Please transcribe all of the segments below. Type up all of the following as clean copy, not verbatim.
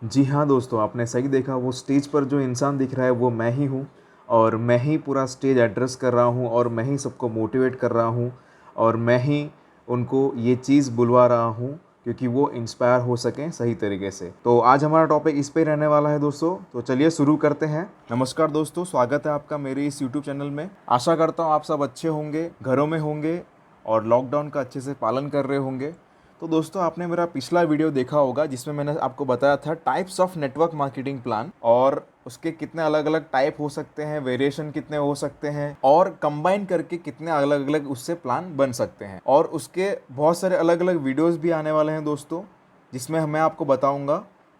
जी हाँ दोस्तों, आपने सही देखा। वो स्टेज पर जो इंसान दिख रहा है वो मैं ही हूँ और मैं ही पूरा स्टेज एड्रेस कर रहा हूँ और मैं ही सबको मोटिवेट कर रहा हूँ और मैं ही उनको ये चीज़ बुलवा रहा हूँ क्योंकि वो इंस्पायर हो सकें सही तरीके से। तो आज हमारा टॉपिक इस पे रहने वाला है दोस्तों, तो चलिए शुरू करते हैं। नमस्कार दोस्तों, स्वागत है आपका मेरे इस यूट्यूब चैनल में। आशा करता हूँ आप सब अच्छे होंगे, घरों में होंगे और लॉकडाउन का अच्छे से पालन कर रहे होंगे। तो दोस्तों, आपने मेरा पिछला वीडियो देखा होगा जिसमें मैंने आपको बताया था types of network marketing plan और उसके कितने अलग अलग टाइप हो सकते हैं, वेरिएशन कितने हो सकते हैं और कंबाइन करके कितने अलग अलग उससे प्लान बन सकते हैं। और उसके बहुत सारे अलग अलग वीडियोस भी आने वाले हैं दोस्तों, जिसमें मैं आपको बताऊंगा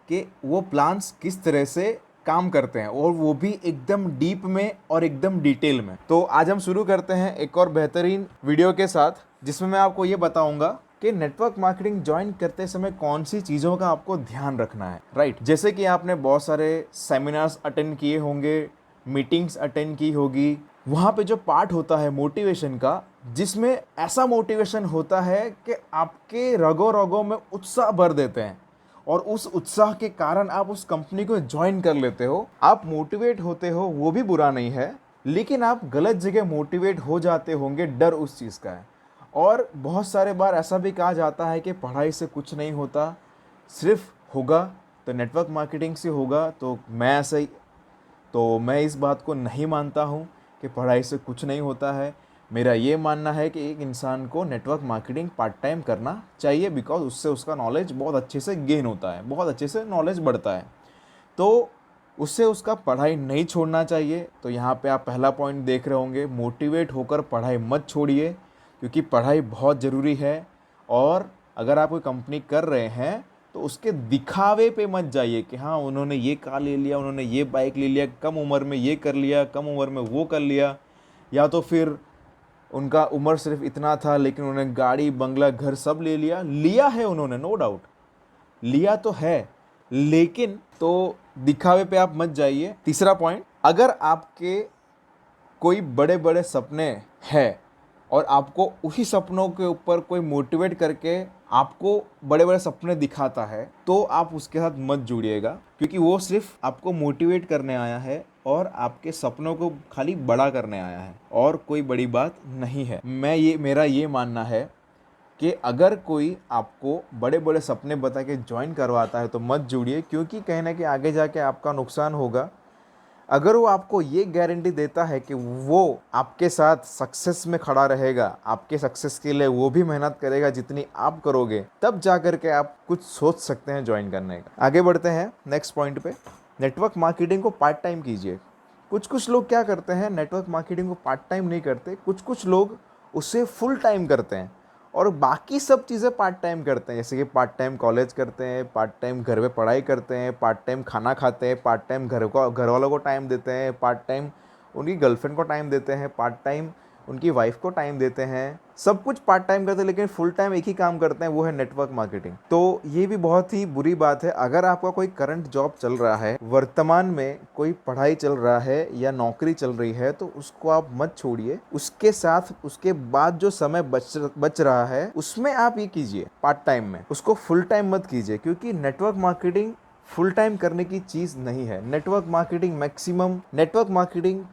कि वो प्लान्स किस तरह से काम करते हैं और वो भी एकदम डीप में और एकदम डिटेल में। तो आज हम शुरू करते हैं एक और बेहतरीन वीडियो के साथ, जिसमें मैं आपको ये बताऊंगा कि नेटवर्क मार्केटिंग ज्वाइन करते समय कौन सी चीज़ों का आपको ध्यान रखना है। राइट, जैसे कि आपने बहुत सारे सेमिनार्स अटेंड किए होंगे, मीटिंग्स अटेंड की होगी, वहाँ पे जो पार्ट होता है मोटिवेशन का, जिसमें ऐसा मोटिवेशन होता है कि आपके रगों रगों में उत्साह भर देते हैं और उस उत्साह के कारण आप उस कंपनी को ज्वाइन कर लेते हो। आप मोटिवेट होते हो, वो भी बुरा नहीं है, लेकिन आप गलत जगह मोटिवेट हो जाते होंगे, डर उस चीज़ का है। और बहुत सारे बार ऐसा भी कहा जाता है कि पढ़ाई से कुछ नहीं होता, सिर्फ होगा तो नेटवर्क मार्केटिंग से होगा। तो मैं इस बात को नहीं मानता हूँ कि पढ़ाई से कुछ नहीं होता है। मेरा ये मानना है कि एक इंसान को नेटवर्क मार्केटिंग पार्ट टाइम करना चाहिए, बिकॉज उससे उसका नॉलेज बहुत अच्छे से गेन होता है, बहुत अच्छे से नॉलेज बढ़ता है। तो उससे उसका पढ़ाई नहीं छोड़ना चाहिए। तो यहाँ पे आप पहला पॉइंट देख रहे होंगे, मोटिवेट होकर पढ़ाई मत छोड़िए, क्योंकि पढ़ाई बहुत ज़रूरी है। और अगर आप कोई कंपनी कर रहे हैं तो उसके दिखावे पे मत जाइए कि हाँ उन्होंने ये कार ले लिया, उन्होंने ये बाइक ले लिया, कम उम्र में ये कर लिया, कम उम्र में वो कर लिया, या तो फिर उनका उम्र सिर्फ इतना था लेकिन उन्होंने गाड़ी बंगला घर सब ले लिया। लिया है उन्होंने, नो डाउट लिया तो है, लेकिन तो दिखावे पे आप मत जाइए। तीसरा पॉइंट, अगर आपके कोई बड़े बड़े सपने हैं और आपको उसी सपनों के ऊपर कोई मोटिवेट करके आपको बड़े बड़े सपने दिखाता है, तो आप उसके साथ मत जुड़िएगा, क्योंकि वो सिर्फ आपको मोटिवेट करने आया है और आपके सपनों को खाली बड़ा करने आया है और कोई बड़ी बात नहीं है। मेरा ये मानना है कि अगर कोई आपको बड़े बड़े सपने बता के ज्वाइन करवाता है तो मत जुड़िए, क्योंकि कहीं ना कहीं आगे जाके आपका नुकसान होगा। अगर वो आपको ये गारंटी देता है कि वो आपके साथ सक्सेस में खड़ा रहेगा, आपके सक्सेस के लिए वो भी मेहनत करेगा जितनी आप करोगे, तब जा कर के आप कुछ सोच सकते हैं ज्वाइन करने का। आगे बढ़ते हैं नेक्स्ट पॉइंट पे। नेटवर्क मार्केटिंग को पार्ट टाइम कीजिए। कुछ लोग क्या करते हैं, नेटवर्क मार्केटिंग को पार्ट टाइम नहीं करते, कुछ लोग उसे फुल टाइम करते हैं और बाकी सब चीज़ें पार्ट टाइम करते हैं। जैसे कि पार्ट टाइम कॉलेज करते हैं, पार्ट टाइम घर में पढ़ाई करते हैं, पार्ट टाइम खाना खाते हैं, पार्ट टाइम घर वालों को टाइम देते हैं, पार्ट टाइम उनकी गर्लफ्रेंड को टाइम देते हैं, पार्ट टाइम उनकी वाइफ को टाइम देते हैं। सब कुछ पार्ट टाइम करते हैं, लेकिन फुल टाइम एक ही काम करते हैं, वो है नेटवर्क मार्केटिंग। तो ये भी बहुत ही बुरी बात है। अगर आपका कोई करंट जॉब चल रहा है, वर्तमान में कोई पढ़ाई चल रहा है या नौकरी चल रही है, तो उसको आप मत छोड़िए। उसके साथ उसके बाद जो समय बच रहा है उसमें आप ये कीजिए पार्ट टाइम में, उसको फुल टाइम मत कीजिए, क्योंकि नेटवर्क मार्केटिंग फुल टाइम करने की चीज़ नहीं है। नेटवर्क मार्केटिंग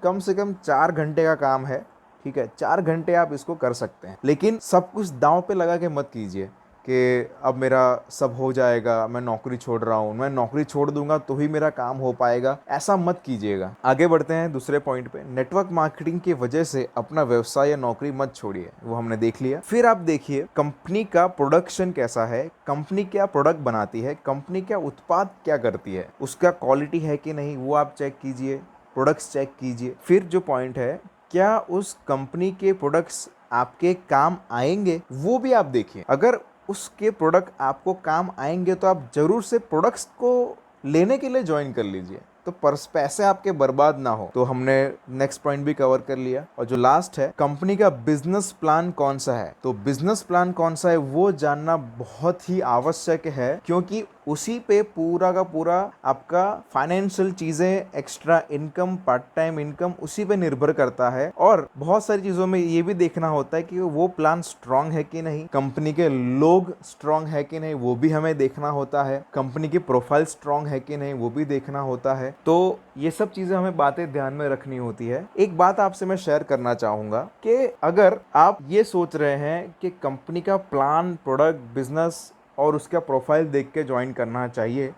कम से कम 4 घंटे का काम है। ठीक है, 4 घंटे आप इसको कर सकते हैं, लेकिन सब कुछ दांव पे लगा के मत कीजिए कि अब मेरा सब हो जाएगा, मैं नौकरी छोड़ रहा हूँ, मैं नौकरी छोड़ दूंगा तो ही मेरा काम हो पाएगा, ऐसा मत कीजिएगा। आगे बढ़ते हैं दूसरे पॉइंट पे। नेटवर्क मार्केटिंग की वजह से अपना व्यवसाय या नौकरी मत छोड़िए, वो हमने देख लिया। फिर आप देखिए कंपनी का प्रोडक्शन कैसा है, कंपनी क्या प्रोडक्ट बनाती है, कंपनी क्या उत्पाद क्या करती है, उसका क्वालिटी है कि नहीं, वो आप चेक कीजिए, प्रोडक्ट्स चेक कीजिए। फिर जो पॉइंट है, क्या उस कंपनी के प्रोडक्ट्स आपके काम आएंगे, वो भी आप देखिए। अगर उसके प्रोडक्ट आपको काम आएंगे तो आप जरूर से प्रोडक्ट्स को लेने के लिए ज्वाइन कर लीजिए, तो पैसे आपके बर्बाद ना हो। तो हमने नेक्स्ट पॉइंट भी कवर कर लिया। और जो लास्ट है, कंपनी का बिजनेस प्लान कौन सा है। तो बिजनेस प्लान कौन सा है वो जानना बहुत ही आवश्यक है, क्योंकि उसी पे पूरा का पूरा आपका फाइनेंशियल चीज़ें, extra income, part time income उसी पे निर्भर करता है। और बहुत सारी चीज़ों में ये भी देखना होता है कि वो प्लान स्ट्रांग है कि नहीं, कंपनी के लोग स्ट्रांग है कि नहीं वो भी हमें देखना होता है, कंपनी की प्रोफाइल स्ट्रांग है कि नहीं वो भी देखना होता है। तो ये सब चीज़ें हमें बातें ध्यान में रखनी होती है। एक बात आपसे मैं शेयर करना चाहूँगा कि अगर आप ये सोच रहे हैं कि कंपनी का प्लान, प्रोडक्ट, बिजनेस और उसका प्रोफाइल देख के ज्वाइन करना चाहिए,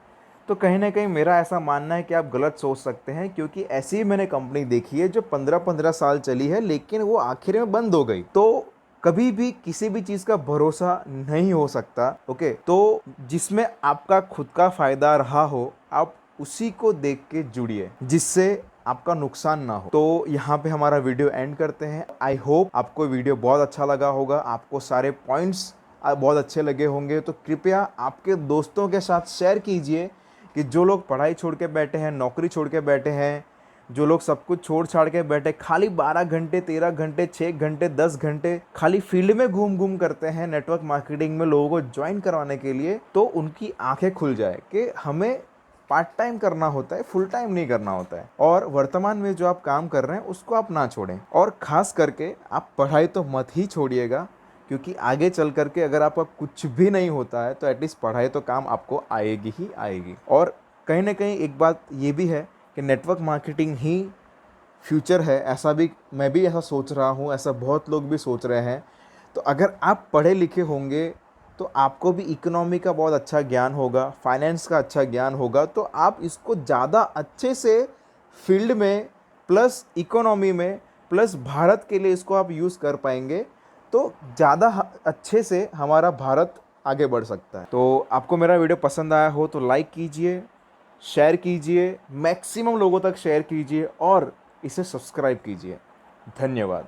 तो कहीं ना कहीं मेरा ऐसा मानना है कि आप गलत सोच सकते हैं, क्योंकि ऐसी ही मैंने कंपनी देखी है जो 15-15 साल चली है लेकिन वो आखिर में बंद हो गई। तो कभी भी किसी भी चीज़ का भरोसा नहीं हो सकता। ओके, तो जिसमें आपका खुद का फ़ायदा रहा हो आप उसी को देख के जुड़िए, जिससे आपका नुकसान ना हो। तो यहाँ पे हमारा वीडियो एंड करते हैं। आई होप आपको वीडियो बहुत अच्छा लगा होगा, आपको सारे पॉइंट्स बहुत अच्छे लगे होंगे। तो कृपया आपके दोस्तों के साथ शेयर कीजिए कि जो लोग पढ़ाई छोड़ के बैठे हैं, नौकरी छोड़ के बैठे हैं, जो लोग सब कुछ छोड़ छाड़ के बैठे, खाली 12 घंटे, 13 घंटे, 6 घंटे, 10 घंटे खाली फील्ड में घूम घूम करते हैं नेटवर्क मार्केटिंग में लोगों को ज्वाइन करवाने के लिए, तो उनकी आंखें खुल जाए कि हमें पार्ट टाइम करना होता है, फुल टाइम नहीं करना होता है। और वर्तमान में जो आप काम कर रहे हैं उसको आप ना छोड़ें, और ख़ास करके आप पढ़ाई तो मत ही छोड़िएगा, क्योंकि आगे चल करके अगर आपका कुछ भी नहीं होता है तो एटलीस्ट पढ़ाई तो काम आपको आएगी ही आएगी। और कहीं ना कहीं एक बात ये भी है कि नेटवर्क मार्केटिंग ही फ्यूचर है, ऐसा भी मैं भी ऐसा सोच रहा हूँ, ऐसा बहुत लोग भी सोच रहे हैं। तो अगर आप पढ़े लिखे होंगे तो आपको भी इकोनॉमी का बहुत अच्छा ज्ञान होगा, फाइनेंस का अच्छा ज्ञान होगा, तो आप इसको ज़्यादा अच्छे से फील्ड में प्लस इकोनॉमी में प्लस भारत के लिए इसको आप यूज़ कर पाएंगे, तो ज़्यादा अच्छे से हमारा भारत आगे बढ़ सकता है। तो आपको मेरा वीडियो पसंद आया हो तो लाइक कीजिए, शेयर कीजिए, मैक्सिमम लोगों तक शेयर कीजिए और इसे सब्सक्राइब कीजिए। धन्यवाद।